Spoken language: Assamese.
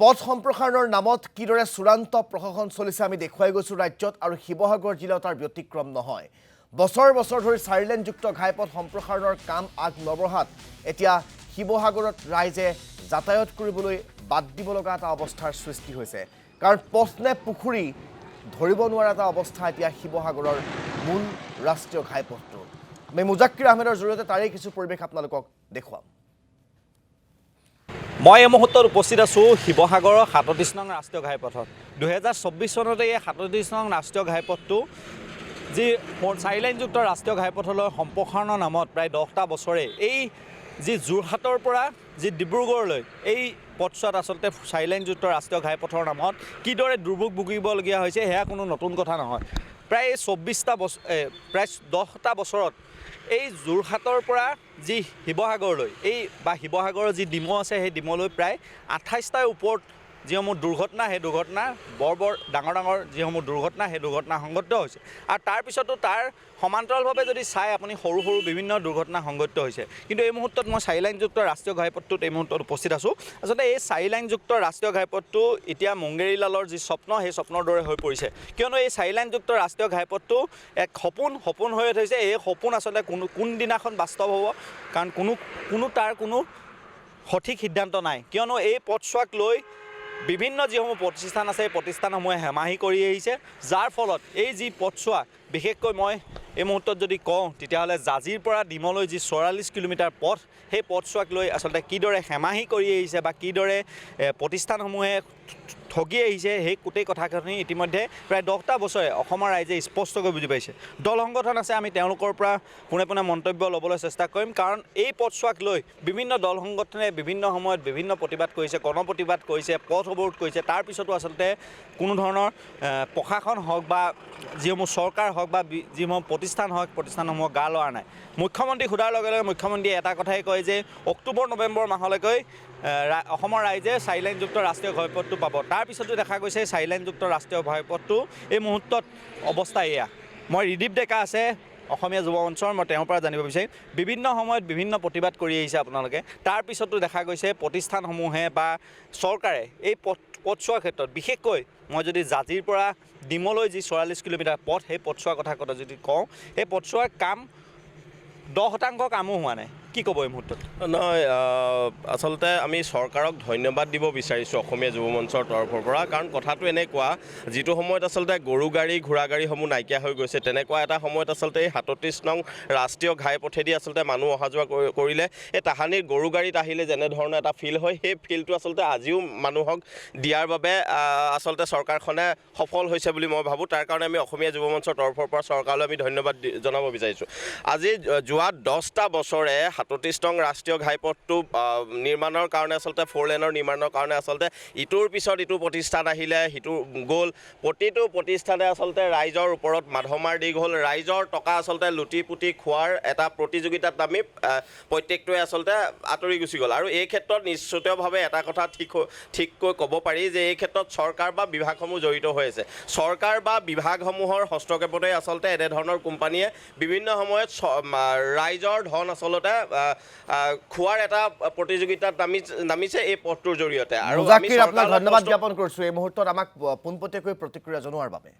পথ সম্প্ৰসাৰণৰ নামত কিদৰে চূড়ান্ত প্ৰশাসন চলিছে আমি দেখুৱাই গৈছোঁ ৰাজ্যত আৰু শিৱসাগৰ জিলাত তাৰ ব্যতিক্ৰম নহয়। বছৰ বছৰ ধৰি চাৰিলেনযুক্ত ঘাইপথ সম্প্ৰসাৰণৰ কাম আগ নবঢ়াত এতিয়া শিৱসাগৰত ৰাইজে যাতায়াত কৰিবলৈ বাদ দিব লগা এটা অৱস্থাৰ সৃষ্টি হৈছে। কাৰণ পথ নে পুখুৰী ধৰিব নোৱাৰা এটা অৱস্থা এতিয়া শিৱসাগৰৰ মূল ৰাষ্ট্ৰীয় ঘাইপথটোৰ। আমি মুজাক্কিৰ আহমেদৰ জৰিয়তে তাৰে কিছু পৰিৱেশ আপোনালোকক দেখুৱাম। মই এই মুহূৰ্তত উপস্থিত আছোঁ শিৱসাগৰৰ ৩৭ নং ৰাষ্ট্ৰীয় ঘাইপথত। ২০২৪ চনতে এই ৩৭ নং ৰাষ্ট্ৰীয় ঘাইপথটো যি চাৰিলাইনযুক্ত ৰাষ্ট্ৰীয় ঘাইপথলৈ সম্প্ৰসাৰণৰ নামত প্ৰায় 10টা বছৰে এই যি যোৰহাটৰ পৰা যি ডিব্ৰুগড়লৈ এই পথছোৱাত আচলতে চাৰিলাইনযুক্ত ৰাষ্ট্ৰীয় ঘাইপথৰ নামত কিদৰে দুৰ্ভোগ ভুগিবলগীয়া হৈছে সেয়া কোনো নতুন কথা নহয়। প্ৰায় 10টা বছৰত এই যোৰহাটৰ পৰা যি শিৱসাগৰলৈ শিৱসাগৰৰ যি ডিমৌ আছে সেই ডিমৌলৈ প্ৰায় 28টাৰ ওপৰত যিসমূহ দুৰ্ঘটনা সেই দুৰ্ঘটনা বৰ ডাঙৰ যিসমূহ দুৰ্ঘটনা সেই দুৰ্ঘটনা সংঘটিত হৈছে। আৰু তাৰপিছতো তাৰ সমান্তৰালভাৱে যদি চাই আপুনি সৰু বিভিন্ন দুৰ্ঘটনা সংঘটিত হৈছে। কিন্তু এই মুহূৰ্তত মই চাৰিলাইনযুক্ত ৰাষ্ট্ৰীয় ঘাইপথটোত এই মুহূৰ্তত উপস্থিত আছোঁ। আচলতে এই চাৰিলাইনযুক্ত ৰাষ্ট্ৰীয় ঘাইপথটো এতিয়া মংগেৰীলালৰ যি স্বপ্ন সেই স্বপ্নৰ দৰে হৈ পৰিছে। কিয়নো এই চাৰিলাইনযুক্ত ৰাষ্ট্ৰীয় ঘাইপথটো এক সপোন হৈ উঠিছে। এই সপোন আচলতে কোনদিনাখন বাস্তৱ হ'ব, কাৰণ তাৰ কোনো সঠিক সিদ্ধান্ত নাই। কিয়নো এই পথছোৱাক লৈ বিভিন্ন যিসমূহ প্ৰতিষ্ঠান আছে এই প্ৰতিষ্ঠানসমূহে হেমাহি কৰি আহিছে, যাৰ ফলত এই যি পথছোৱা বিশেষকৈ মই এই মুহূৰ্তত যদি কওঁ তেতিয়াহ'লে জাজিৰ পৰা ডিমৌলৈ যি ৪৪ কিলোমিটাৰ পথ সেই পথছোৱাক লৈ আচলতে কিদৰে হেমাহি কৰি আহিছে বা কিদৰে প্ৰতিষ্ঠানসমূহে ঠগি আহিছে সেই গোটেই কথাখিনি ইতিমধ্যে প্ৰায় 10টা বছৰে অসমৰ ৰাইজে স্পষ্টকৈ বুজি পাইছে। দল সংগঠন আছে, আমি তেওঁলোকৰ পৰা পোনে মন্তব্য ল'বলৈ চেষ্টা কৰিম, কাৰণ এই পথছোৱাক লৈ বিভিন্ন দল সংগঠনে বিভিন্ন সময়ত বিভিন্ন প্ৰতিবাদ কৰিছে, গণপ্ৰতিবাদ কৰিছে, পথ অৱৰোধ কৰিছে। তাৰপিছতো আচলতে কোনো ধৰণৰ প্ৰশাসন হওক বা যিসমূহ চৰকাৰ হওক বা যিসমূহ প্ৰতিষ্ঠান হওক প্ৰতিষ্ঠানসমূহক গা লৰা নাই। মুখ্যমন্ত্ৰীক সোধাৰ লগে লগে মুখ্যমন্ত্ৰীয়ে এটা কথাই কয় যে অক্টোবৰ-নৱেম্বৰ মাহলৈকে অসমৰ ৰাইজে চাৰিলাইনযুক্ত ৰাষ্ট্ৰীয় ঘাইপথটো পাব। তাৰপিছতো দেখা গৈছে চাৰিলাইনযুক্ত ৰাষ্ট্ৰীয় ঘাইপথটো এই মুহূৰ্তত অৱস্থা এয়া। মই ৰিদীপ ডেকা আছে অসমীয়া যুৱ মঞ্চৰ, মই তেওঁৰ পৰা জানিব বিচাৰিম বিভিন্ন সময়ত বিভিন্ন প্ৰতিবাদ কৰি আহিছে আপোনালোকে, তাৰপিছতো দেখা গৈছে প্ৰতিষ্ঠানসমূহে বা চৰকাৰে এই পথছোৱাৰ ক্ষেত্ৰত বিশেষকৈ মই যদি জাজিৰ পৰা ডিমৌলৈ যি ৪৪ কিলোমিটাৰ পথ সেই পথছোৱাৰ কথা যদি কওঁ, সেই পথছোৱাৰ কাম 10% কামো হোৱা নাই। কি ক'ব এই মুহূৰ্তত? নহয়, আচলতে আমি চৰকাৰক ধন্যবাদ দিব বিচাৰিছোঁ অসমীয়া যুৱ মঞ্চৰ তৰফৰ পৰা। কাৰণ কথাটো এনেকুৱা, যিটো সময়ত আচলতে গৰু গাড়ী ঘোঁৰা গাড়ীসমূহ নাইকিয়া হৈ গৈছে, তেনেকুৱা এটা সময়ত আচলতে এই ৩৭ নং ৰাষ্ট্ৰীয় ঘাইপথেদি আচলতে মানুহ অহা যোৱা কৰিলে এই তাহানিৰ গৰু গাড়ীত আহিলে যেনেধৰণৰ এটা ফিল হয়, সেই ফিলটো আচলতে আজিও মানুহক দিয়াৰ বাবে আচলতে চৰকাৰখনে সফল হৈছে বুলি মই ভাবোঁ। তাৰ কাৰণে আমি অসমীয়া যুৱ মঞ্চৰ তৰফৰ পৰা চৰকাৰলৈ আমি ধন্যবাদ জনাব বিচাৰিছোঁ। আজি যোৱা 10টা বছৰে ৩৭ নং ৰাষ্ট্ৰীয় ঘাইপথটো নিৰ্মাণৰ কাৰণে আচলতে 4 লেনৰ নিৰ্মাণৰ কাৰণে আচলতে ইটোৰ পিছত ইটো প্ৰতিষ্ঠান আহিলে, সিটো গ'ল। প্ৰতিটো প্ৰতিষ্ঠানে আচলতে ৰাইজৰ ওপৰত মাধমাৰ দিগ হ'ল। ৰাইজৰ টকা আচলতে লুটি পুটি খোৱাৰ এটা প্ৰতিযোগিতাত নামি প্ৰত্যেকটোৱে আচলতে আঁতৰি গুচি গ'ল। আৰু এই ক্ষেত্ৰত নিশ্চিতভাৱে এটা কথা ঠিককৈ ক'ব পাৰি যে এই ক্ষেত্ৰত চৰকাৰ বা বিভাগসমূহ জড়িত হৈ আছে। চৰকাৰ বা বিভাগসমূহৰ হস্তক্ষেপতে আচলতে এনেধৰণৰ কোম্পানীয়ে বিভিন্ন সময়ত ৰাইজৰ ধন আচলতে খোৱাৰ এটা প্ৰতিযোগিতাত নামিছে এই পথটোৰ জৰিয়তে। আৰু আপোনাক ধন্যবাদ জ্ঞাপন কৰিছোঁ এই মুহূৰ্তত আমাক পোনপটীয়াকৈ প্ৰতিক্ৰিয়া জনোৱাৰ বাবে।